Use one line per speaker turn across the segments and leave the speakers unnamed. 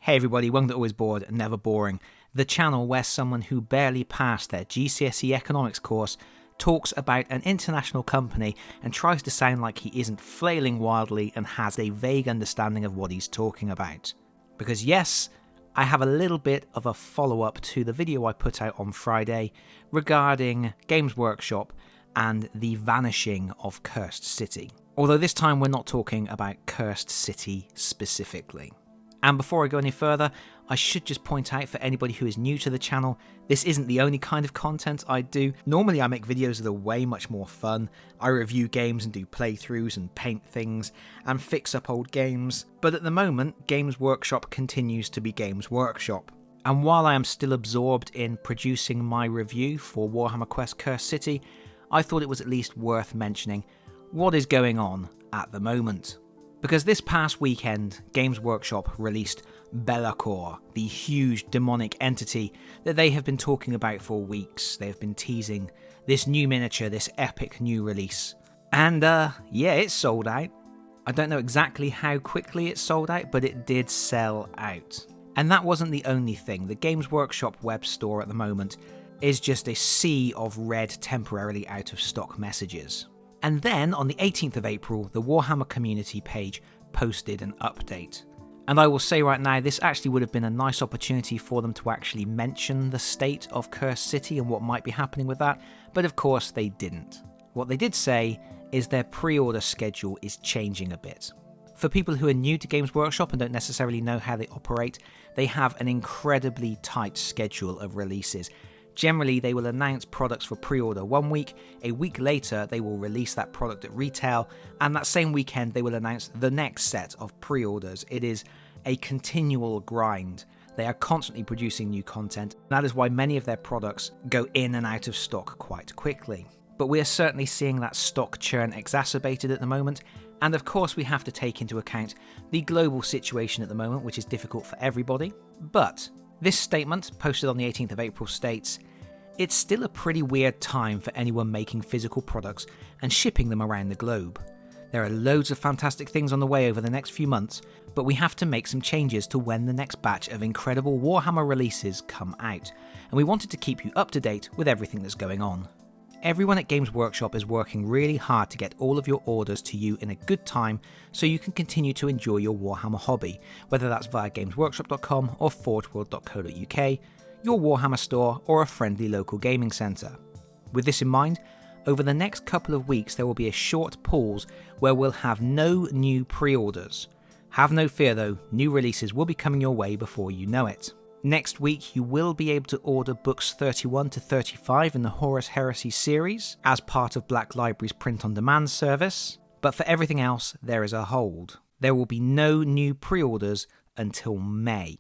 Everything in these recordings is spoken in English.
Hey everybody, welcome to Always Bored, Never Boring, the channel where someone who barely passed their GCSE economics course talks about an international company and tries to sound like he isn't flailing wildly and has a vague understanding of what he's talking about. Because yes, I have a little bit of a follow-up to the video I put out on Friday regarding Games Workshop and the vanishing of Cursed City. Although this time we're not talking about Cursed City specifically. And before I go any further, I should just point out for anybody who is new to the channel, this isn't the only kind of content I do. Normally I make videos that are way much more fun. I review games and do playthroughs and paint things and fix up old games. But at the moment, Games Workshop continues to be Games Workshop. And while I am still absorbed in producing my review for Warhammer Quest Cursed City, I thought it was at least worth mentioning what is going on at the moment. Because this past weekend, Games Workshop released Be'lakor, the huge demonic entity that they have been talking about for weeks. They have been teasing this new miniature, this epic new release. And yeah, it sold out. I don't know exactly how quickly it sold out, but it did sell out. And that wasn't the only thing. The Games Workshop web store at the moment is just a sea of red temporarily out of stock messages. And then, on the 18th of April, the Warhammer community page posted an update. And I will say right now, this actually would have been a nice opportunity for them to actually mention the state of Cursed City and what might be happening with that, but of course they didn't. What they did say is their pre-order schedule is changing a bit. For people who are new to Games Workshop and don't necessarily know how they operate, they have an incredibly tight schedule of releases. Generally, they will announce products for pre-order one week, a week later they will release that product at retail, and that same weekend they will announce the next set of pre-orders. It is a continual grind. They are constantly producing new content, and that is why many of their products go in and out of stock quite quickly. But we are certainly seeing that stock churn exacerbated at the moment, and of course we have to take into account the global situation at the moment, which is difficult for everybody. But this statement, posted on the 18th of April, states, "It's still a pretty weird time for anyone making physical products and shipping them around the globe. There are loads of fantastic things on the way over the next few months, but we have to make some changes to when the next batch of incredible Warhammer releases come out, and we wanted to keep you up to date with everything that's going on. Everyone at Games Workshop is working really hard to get all of your orders to you in a good time so you can continue to enjoy your Warhammer hobby, whether that's via gamesworkshop.com or forgeworld.co.uk, your Warhammer store or a friendly local gaming centre. With this in mind, over the next couple of weeks there will be a short pause where we'll have no new pre-orders. Have no fear though, new releases will be coming your way before you know it. Next week, you will be able to order books 31 to 35 in the Horus Heresy series as part of Black Library's print-on-demand service, but for everything else, there is a hold. There will be no new pre-orders until May.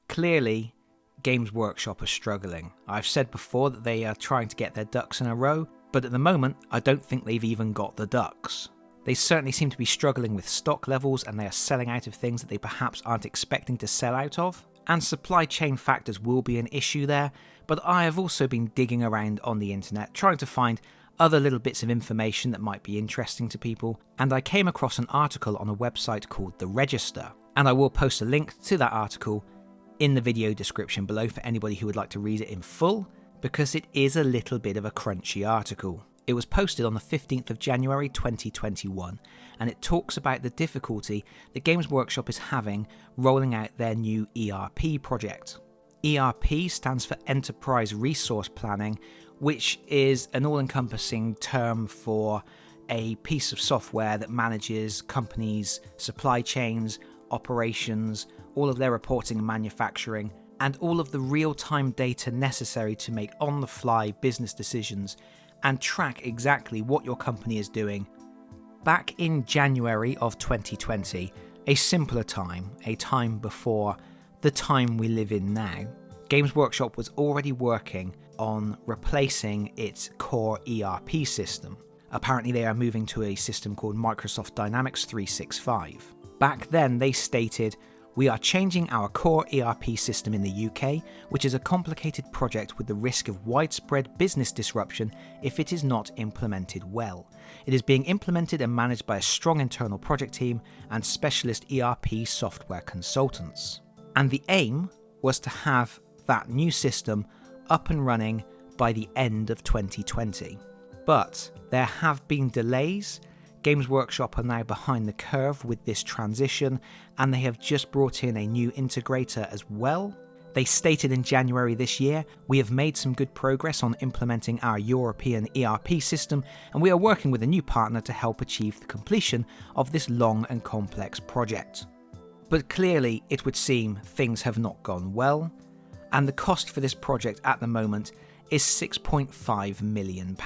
Clearly, Games Workshop are struggling. I've said before that they are trying to get their ducks in a row, but at the moment, I don't think they've even got the ducks. They certainly seem to be struggling with stock levels and they are selling out of things that they perhaps aren't expecting to sell out of. And supply chain factors will be an issue there, but I have also been digging around on the internet trying to find other little bits of information that might be interesting to people, and I came across an article on a website called The Register, and I will post a link to that article in the video description below for anybody who would like to read it in full, because it is a little bit of a crunchy article. It was posted on the 15th of January 2021, and it talks about the difficulty that Games Workshop is having rolling out their new ERP project. ERP stands for Enterprise Resource Planning, which is an all-encompassing term for a piece of software that manages companies' supply chains, operations, all of their reporting and manufacturing, and all of the real-time data necessary to make on-the-fly business decisions and track exactly what your company is doing. Back in January of 2020, a simpler time, a time before the time we live in now, Games Workshop was already working on replacing its core ERP system. Apparently they are moving to a system called Microsoft Dynamics 365. Back then they stated, "We are changing our core ERP system in the UK, which is a complicated project with the risk of widespread business disruption if it is not implemented well. It is being implemented and managed by a strong internal project team and specialist ERP software consultants." And the aim was to have that new system up and running by the end of 2020. But there have been delays. Games Workshop are now behind the curve with this transition, and they have just brought in a new integrator as well. They stated in January this year, "We have made some good progress on implementing our European ERP system, and we are working with a new partner to help achieve the completion of this long and complex project." But clearly, it would seem things have not gone well, and the cost for this project at the moment is £6.5 million.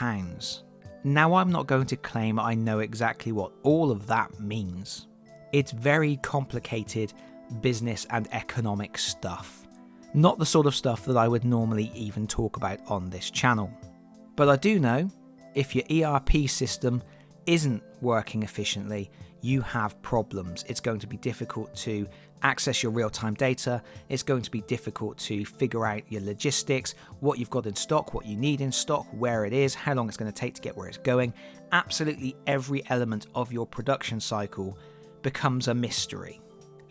Now, I'm not going to claim I know exactly what all of that means. It's very complicated business and economic stuff. Not the sort of stuff that I would normally even talk about on this channel. But I do know, if your ERP system isn't working efficiently, you have problems. It's going to be difficult to access your real-time data. It's going to be difficult to figure out your logistics, what you've got in stock, what you need in stock, where it is, how long it's going to take to get where it's going. Absolutely every element of your production cycle becomes a mystery.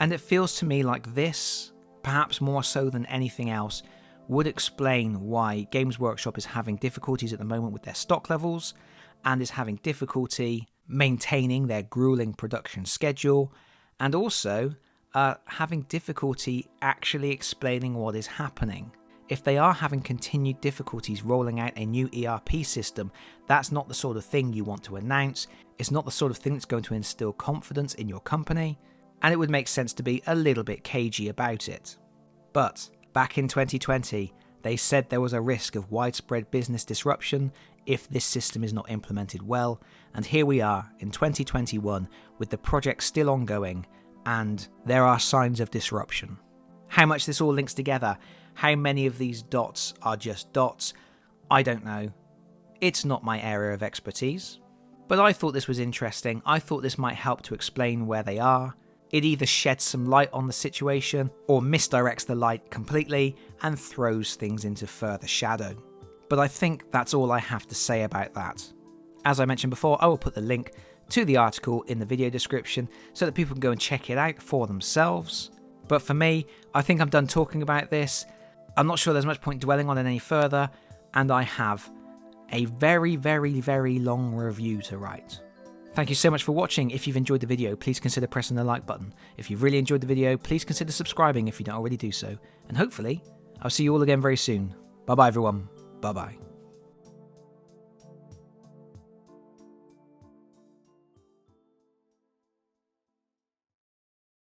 And it feels to me like this, perhaps more so than anything else, would explain why Games Workshop is having difficulties at the moment with their stock levels and is having difficulty maintaining their grueling production schedule, and also having difficulty actually explaining what is happening. If they are having continued difficulties rolling out a new ERP system, that's not the sort of thing you want to announce. It's not the sort of thing that's going to instill confidence in your company, and it would make sense to be a little bit cagey about it. But back in 2020, they said there was a risk of widespread business disruption if this system is not implemented well, and here we are in 2021 with the project still ongoing, and there are signs of disruption. How much this all links together, how many of these dots are just dots, I don't know. It's not my area of expertise. But I thought this was interesting. I thought this might help to explain where they are. It either sheds some light on the situation or misdirects the light completely and throws things into further shadow. But I think that's all I have to say about that. As I mentioned before, I will put the link to the article in the video description so that people can go and check it out for themselves. But for me, I think I'm done talking about this. I'm not sure there's much point dwelling on it any further, and I have a very, very, very long review to write. Thank you so much for watching. If you've enjoyed the video, please consider pressing the like button. If you've really enjoyed the video, please consider subscribing if you don't already do so. And hopefully, I'll see you all again very soon. Bye bye everyone. Bye bye.